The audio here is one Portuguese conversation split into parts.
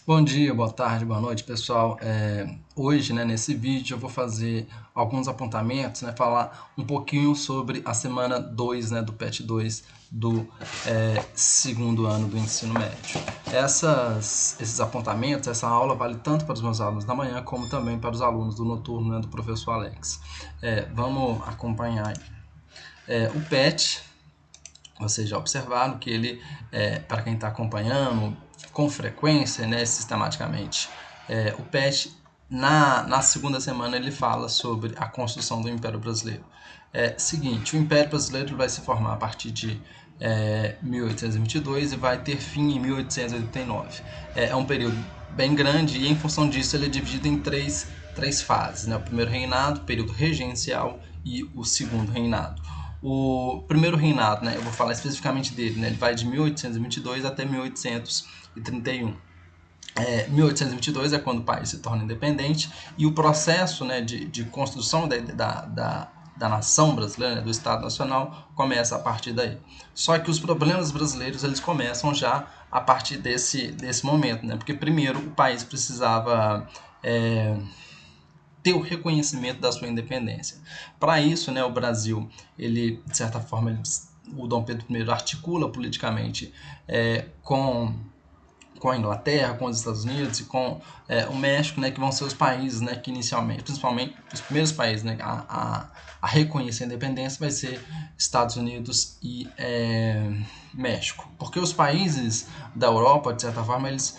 Bom dia, boa tarde, boa noite, pessoal. Hoje, né, nesse vídeo, eu vou fazer alguns apontamentos, né, falar um pouquinho sobre a semana 2, né, do PET 2 do segundo ano do ensino médio. Esses apontamentos, essa aula vale tanto para os meus alunos da manhã, como também para os alunos do noturno, né, do professor Alex. Vamos acompanhar aí. O PET, vocês já observaram que ele, para quem está acompanhando com frequência, né, sistematicamente, o PET, na segunda semana, ele fala sobre a construção do Império Brasileiro. Seguinte, o Império Brasileiro vai se formar a partir de 1822 e vai ter fim em 1889. Um período bem grande e, em função disso, ele é dividido em três fases, né? O primeiro reinado, o período regencial e o segundo reinado. O primeiro reinado, né, eu vou falar especificamente dele, né, ele vai de 1822 até 1831. 1822 é quando o país se torna independente e o processo, né, de construção da nação brasileira, né, do Estado Nacional, começa a partir daí. Só que os problemas brasileiros eles começam já a partir desse momento, né, porque primeiro o país precisava ter o reconhecimento da sua independência. Para isso, né, o Brasil, ele, de certa forma, o Dom Pedro I articula politicamente com a Inglaterra, com os Estados Unidos e com o México, né, que vão ser os países, né, que inicialmente, principalmente os primeiros países, né, a reconhecer a independência vai ser Estados Unidos e México, porque os países da Europa, de certa forma, eles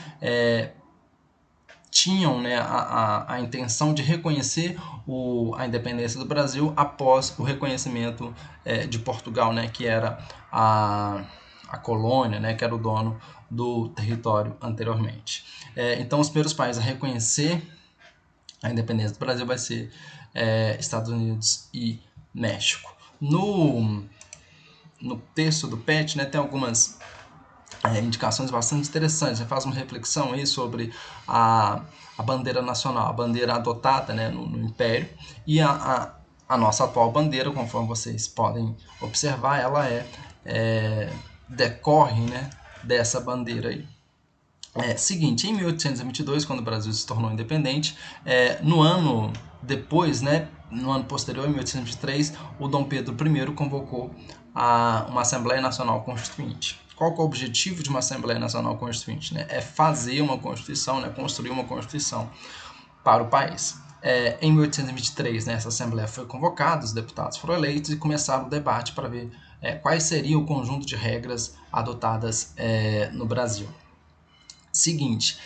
tinham, né, a intenção de reconhecer a independência do Brasil após o reconhecimento de Portugal, né, que era a colônia, né, que era o dono do território anteriormente. Então, os primeiros países a reconhecer a independência do Brasil vai ser Estados Unidos e México. No texto do PET, né, tem algumas indicações bastante interessantes. Você faz uma reflexão aí sobre a bandeira nacional, a bandeira adotada, né, no Império, e a nossa atual bandeira, conforme vocês podem observar, ela decorre, né, dessa bandeira aí. Seguinte, em 1822, quando o Brasil se tornou independente, no ano depois, né, no ano posterior, em 1823, o Dom Pedro I convocou uma Assembleia Nacional Constituinte. Qual que é o objetivo de uma Assembleia Nacional Constituinte? Né? É fazer uma Constituição, né, construir uma Constituição para o país. Em 1823, né, essa Assembleia foi convocada, os deputados foram eleitos e começaram o debate para ver quais seriam o conjunto de regras adotadas no Brasil. Seguinte,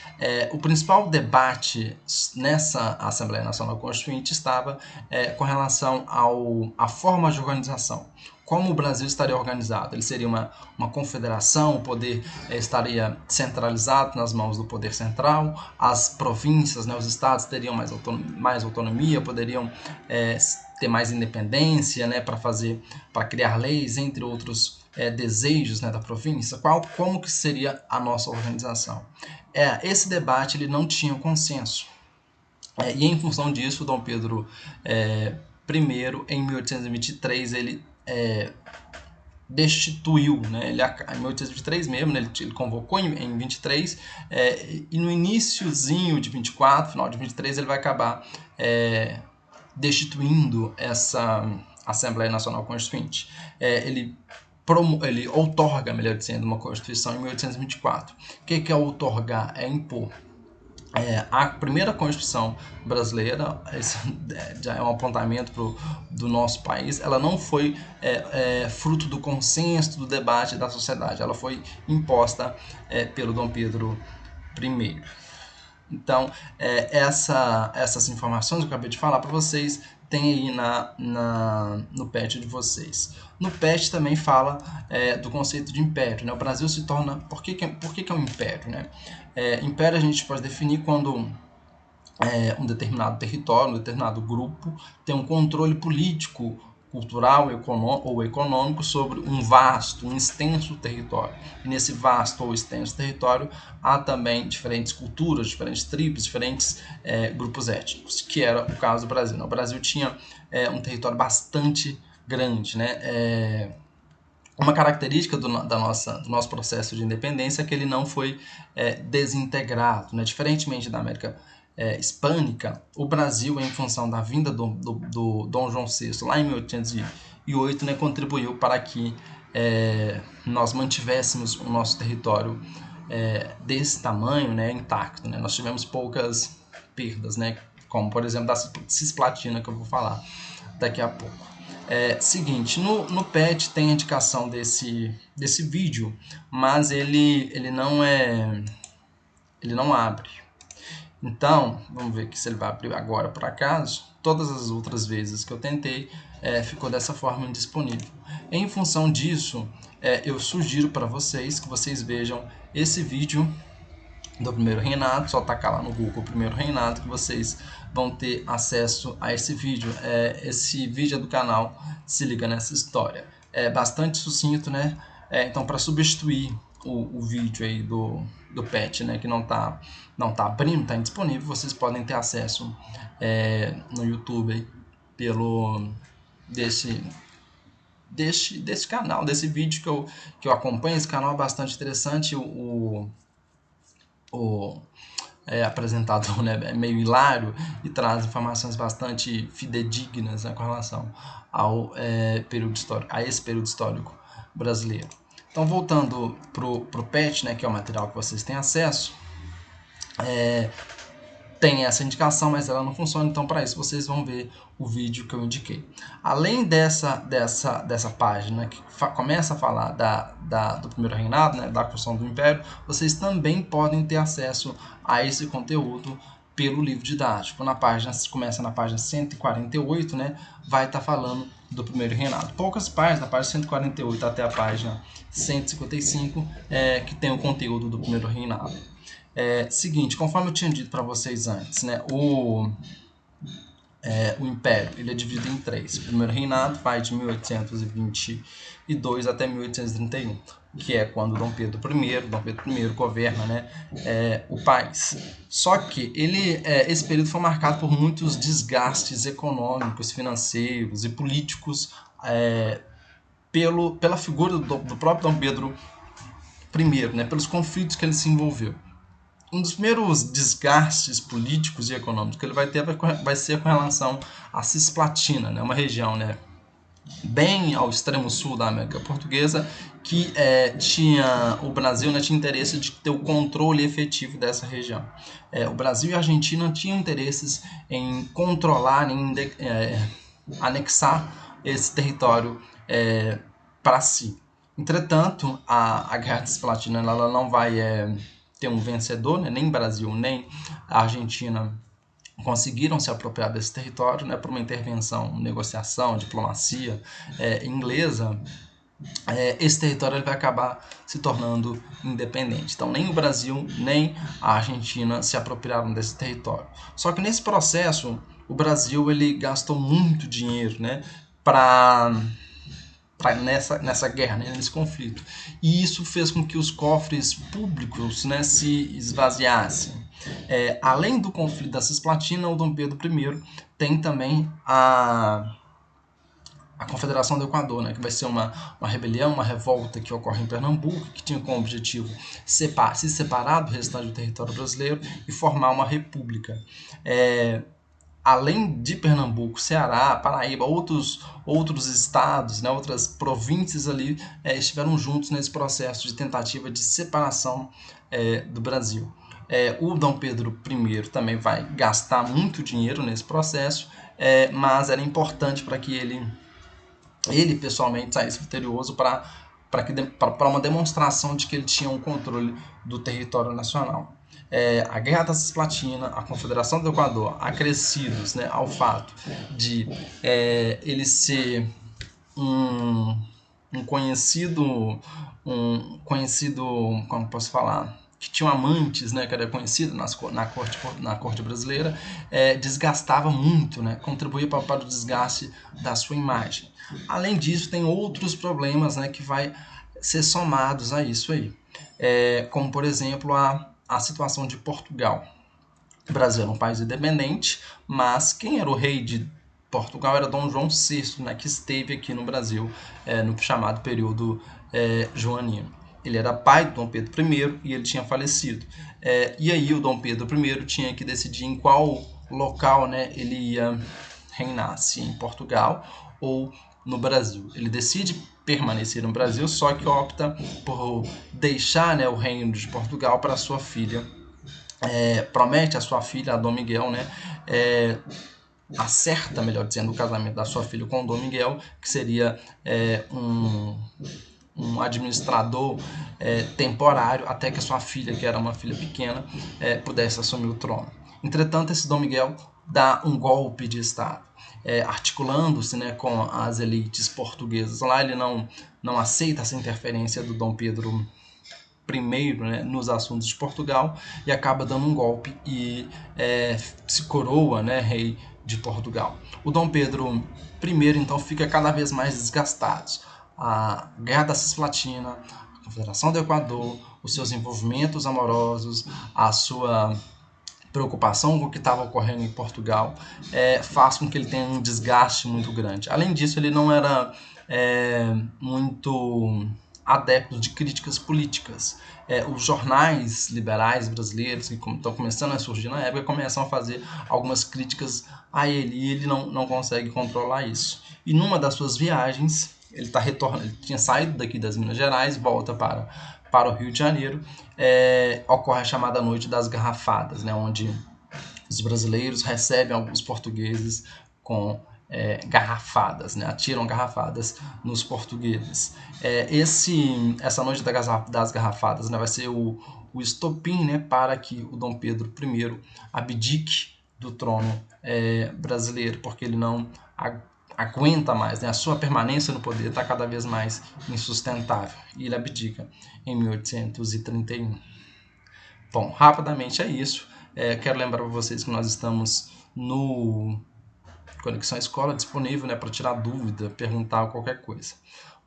o principal debate nessa Assembleia Nacional Constituinte estava com relação à forma de organização. Como o Brasil estaria organizado? Ele seria uma confederação, o poder estaria centralizado nas mãos do poder central, as províncias, né, os estados teriam mais autonomia, poderiam ter mais independência, né, para criar leis, entre outros desejos, né, da província. Como que seria a nossa organização? Esse debate ele não tinha consenso. E em função disso, Dom Pedro I, em 1823, ele destituiu, né? Em 1823 mesmo, né? Ele convocou em 23, e no iníciozinho de 24, final de 23, ele vai acabar destituindo essa Assembleia Nacional Constituinte. Ele outorga, melhor dizendo, uma Constituição em 1824. O que é outorgar? É impor. A primeira Constituição brasileira, esse já é um apontamento do nosso país, ela não foi fruto do consenso, do debate da sociedade, ela foi imposta pelo Dom Pedro I. Então, essas informações que eu acabei de falar para vocês, tem aí no PET de vocês. No PET também fala do conceito de império. Né? O Brasil se torna... Por que é um império? Né? Império a gente pode definir quando um determinado território, um determinado grupo tem um controle político, cultural ou econômico sobre um vasto, um extenso território. E nesse vasto ou extenso território há também diferentes culturas, diferentes tribos, diferentes grupos étnicos, que era o caso do Brasil. O Brasil tinha um território bastante grande, né? Uma característica do nosso processo de independência é que ele não foi desintegrado, né? Diferentemente da América hispânica, o Brasil, em função da vinda do Dom João VI, lá em 1808, né, contribuiu para que nós mantivéssemos o nosso território desse tamanho, né, intacto, né? Nós tivemos poucas perdas, né, como, por exemplo, da cisplatina, que eu vou falar daqui a pouco. Seguinte, no PET tem a indicação desse vídeo, mas ele não abre. Então, vamos ver aqui se ele vai abrir agora por acaso. Todas as outras vezes que eu tentei, ficou dessa forma indisponível. Em função disso, eu sugiro para vocês que vocês vejam esse vídeo do primeiro reinado, só tacar lá no Google primeiro reinado que vocês vão ter acesso a esse vídeo. Esse vídeo é do canal Se Liga Nessa História. É bastante sucinto, né? Então, para substituir o vídeo aí do PET, né, que não tá abrindo, está indisponível, vocês podem ter acesso no YouTube aí, pelo desse canal, desse vídeo que eu acompanho. Esse canal é bastante interessante. O apresentador, né, é meio hilário e traz informações bastante fidedignas, né, com relação ao período histórico, a esse período histórico brasileiro. Então, voltando pro PET, né, que é o material que vocês têm acesso, tem essa indicação, mas ela não funciona, então para isso vocês vão ver o vídeo que eu indiquei. Além dessa página que começa a falar do primeiro reinado, né, da construção do Império, vocês também podem ter acesso a esse conteúdo pelo livro didático. Começa na página 148, né, vai estar falando do primeiro reinado. Poucas páginas, da página 148 até a página 155, que tem o conteúdo do primeiro reinado. Seguinte, conforme eu tinha dito para vocês antes, né, o Império ele é dividido em três. O primeiro reinado vai de 1822 até 1831, que é quando Dom Pedro I governa, né, o país. Só que esse período foi marcado por muitos desgastes econômicos, financeiros e políticos pela figura do próprio Dom Pedro I, né, pelos conflitos que ele se envolveu. Um dos primeiros desgastes políticos e econômicos que ele vai ter vai ser com relação à Cisplatina, né? Uma região, né, bem ao extremo sul da América Portuguesa, que o Brasil, né, tinha interesse de ter o controle efetivo dessa região. O Brasil e a Argentina tinham interesses em controlar, em anexar esse território para si. Entretanto, a Guerra Cisplatina ela não vai ter um vencedor, né? Nem Brasil nem a Argentina conseguiram se apropriar desse território, né, por uma intervenção, negociação, diplomacia inglesa. Esse território ele vai acabar se tornando independente. Então, nem o Brasil nem a Argentina se apropriaram desse território. Só que nesse processo, o Brasil ele gastou muito dinheiro, né, nessa guerra, né, nesse conflito. E isso fez com que os cofres públicos, né, se esvaziassem. Além do conflito da Cisplatina, o Dom Pedro I tem também a Confederação do Equador, né, que vai ser uma rebelião, uma revolta que ocorre em Pernambuco, que tinha como objetivo se separar do restante do território brasileiro e formar uma república. Além de Pernambuco, Ceará, Paraíba, outros estados, né, outras províncias ali estiveram juntos nesse processo de tentativa de separação do Brasil. O Dom Pedro I também vai gastar muito dinheiro nesse processo, mas era importante para que ele pessoalmente saísse vitorioso para uma demonstração de que ele tinha um controle do território nacional. A Guerra da Cisplatina, a Confederação do Equador, acrescidos, né, ao fato de ele ser um conhecido, como posso falar, que tinha amantes, né, que era conhecido na corte brasileira, desgastava muito, né, contribuía para o desgaste da sua imagem. Além disso, tem outros problemas, né, que vai ser somados a isso aí, como por exemplo a situação de Portugal. O Brasil era um país independente, mas quem era o rei Portugal era Dom João VI, né, que esteve aqui no Brasil no chamado período joanino. Ele era pai do Dom Pedro I e ele tinha falecido. E aí o Dom Pedro I tinha que decidir em qual local, né, ele ia reinar, se em Portugal ou no Brasil. Ele decide permanecer no Brasil, só que opta por deixar, né, o reino de Portugal para sua filha. Promete a sua filha, a Dom Miguel, né, acerta, melhor dizendo, o casamento da sua filha com o Dom Miguel, que seria um administrador temporário até que a sua filha, que era uma filha pequena, pudesse assumir o trono. Entretanto, esse Dom Miguel dá um golpe de Estado, articulando-se, né, com as elites portuguesas. Lá ele não aceita essa interferência do Dom Pedro I, né, nos assuntos de Portugal, e acaba dando um golpe e se coroa, né, rei de Portugal. O Dom Pedro I, então, fica cada vez mais desgastado. A Guerra da Cisplatina, a Confederação do Equador, os seus envolvimentos amorosos, a sua preocupação com o que estava ocorrendo em Portugal, faz com que ele tenha um desgaste muito grande. Além disso, ele não era muito adepto de críticas políticas. Os jornais liberais brasileiros, que estão começando a surgir na época, começam a fazer algumas críticas a ele, e ele não consegue controlar isso. E numa das suas viagens, ele tinha saído daqui das Minas Gerais, volta para o Rio de Janeiro, ocorre a chamada Noite das Garrafadas, né, onde os brasileiros recebem alguns portugueses com garrafadas, né, atiram garrafadas nos portugueses. Essa Noite das Garrafadas, né, vai ser o estopim, né, para que o Dom Pedro I abdique do trono brasileiro, porque ele não aguenta mais, né? A sua permanência no poder está cada vez mais insustentável, e ele abdica em 1831. Bom, rapidamente é isso. Quero lembrar para vocês que nós estamos no Conexão Escola disponível, né, para tirar dúvida, perguntar qualquer coisa.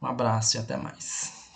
Um abraço e até mais.